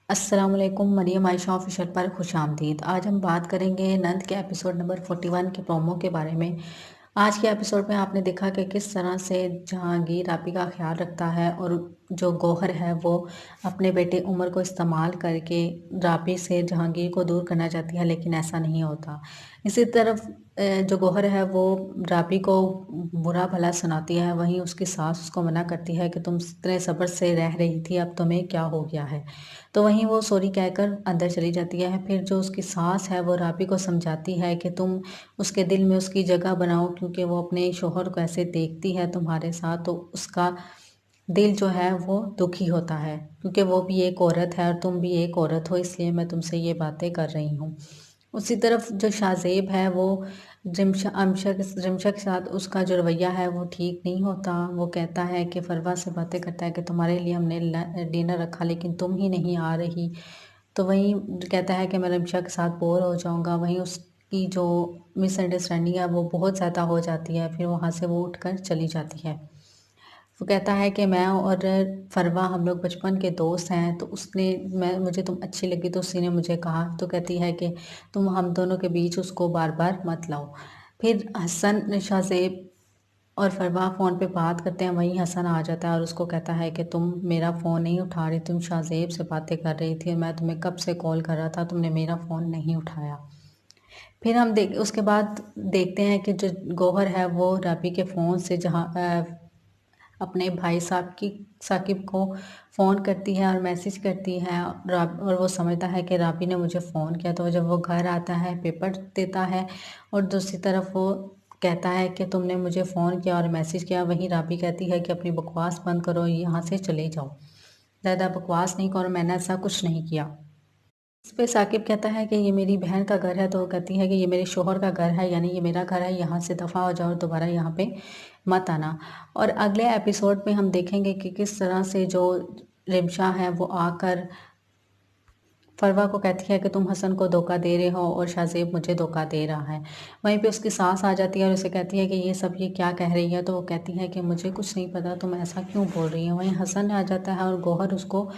अस्सलाम वालेकुम, मरियम आयशा ऑफिशियल पर खुशामदीद। आज हम बात करेंगे नंद के एपिसोड नंबर 41 के प्रोमो के बारे में। आज के एपिसोड में आपने देखा कि किस तरह से जहांगीर राबी का ख्याल रखता है और जो गौहर है वो अपने बेटे उमर को इस्तेमाल करके राबी से जहांगीर को दूर करना चाहती है, लेकिन ऐसा नहीं होता। इसी तरफ जो गौहर है वो राबी को बुरा भला सुनाती है, वहीं उसकी सास उसको मना करती है कि तुम इतने सब्र से रह रही थी, अब तुम्हें क्या हो गया है। तो वहीं वो सॉरी कहकर अंदर चली जाती है। फिर जो उसकी सास है वो राबी को समझाती है कि तुम उसके दिल में उसकी जगह बनाओ, क्योंकि वो अपने शोहर को ऐसे देखती है तुम्हारे साथ, तो उसका दिल जो है वो दुखी होता है, क्योंकि वो भी एक औरत है और तुम भी एक औरत हो, इसलिए मैं तुमसे ये बातें कर रही हूँ। उसी तरफ जो शाहज़ेब है वो रिमशा के साथ उसका जो रवैया है वो ठीक नहीं होता। वो कहता है कि फरवा से बातें करता है कि तुम्हारे लिए हमने डिनर रखा लेकिन तुम ही नहीं आ रही। तो वहीं कहता है कि मैं रिमशा के साथ बोर हो जाऊंगा। वहीं उसकी जो मिसअंडरस्टैंडिंग है वो बहुत ज़्यादा हो जाती है, फिर वहाँ से वो उठकर चली जाती है। वो कहता है कि मैं और फरवा हम लोग बचपन के दोस्त हैं, तो उसने मैं मुझे तुम अच्छी लगी तो उसी ने मुझे कहा। तो कहती है कि तुम हम दोनों के बीच उसको बार बार मत लाओ। फिर हसन शाहज़ेब और फरवा फ़ोन पे बात करते हैं, वहीं हसन आ जाता है और उसको कहता है कि तुम मेरा फ़ोन नहीं उठा रही, तुम शाहज़ेब से बातें कर रही थी, मैं तुम्हें कब से कॉल कर रहा था, तुमने मेरा फ़ोन नहीं उठाया। फिर हम देख उसके बाद देखते हैं कि जो गौहर है वो राबी के फ़ोन से अपने भाई साकिब को फ़ोन करती है और मैसेज करती है। और वो समझता है कि राबी ने मुझे फ़ोन किया, तो जब वो घर आता है पेपर देता है और दूसरी तरफ वो कहता है कि तुमने मुझे फ़ोन किया और मैसेज किया। वहीं राबी कहती है कि अपनी बकवास बंद करो, यहाँ से चले जाओ, ज़्यादा बकवास नहीं करो, मैंने ऐसा कुछ नहीं किया। इस पे साकिब कहता है कि ये मेरी बहन का घर है, तो वो कहती है कि ये मेरे शोहर का घर है, यानी ये मेरा घर है, यहाँ से दफ़ा हो जाओ और दोबारा यहाँ पे मत आना। और अगले एपिसोड में हम देखेंगे कि किस तरह से जो रिमशा है वो आकर फरवा को कहती है कि तुम हसन को धोखा दे रहे हो और शाहज़ेब मुझे धोखा दे रहा है। वहीं पे उसकी सास आ जाती है और उसे कहती है कि ये सब ये क्या कह रही है, तो वो कहती है कि मुझे कुछ नहीं पता, तुम ऐसा क्यों बोल रही हो। वहीं हसन आ जाता है और गौहर उसको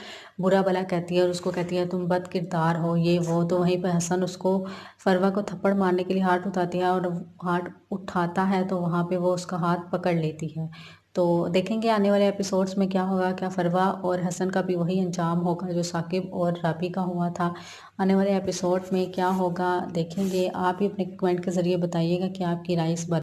बुरा भला कहती है और उसको कहती है तुम बद किरदार हो, ये वो। तो वहीं पे हसन उसको फरवा को थप्पड़ मारने के लिए हाथ उठाती है और हाथ उठाता है तो वहाँ पे वो उसका हाथ पकड़ लेती है। तो देखेंगे आने वाले एपिसोड्स में क्या होगा, क्या फरवा और हसन का भी वही अंजाम होगा जो साकिब और राबी का हुआ था। आने वाले एपिसोड में क्या होगा देखेंगे। आप ही अपने कमेंट के ज़रिए बताइएगा कि आपकी राय इस बारे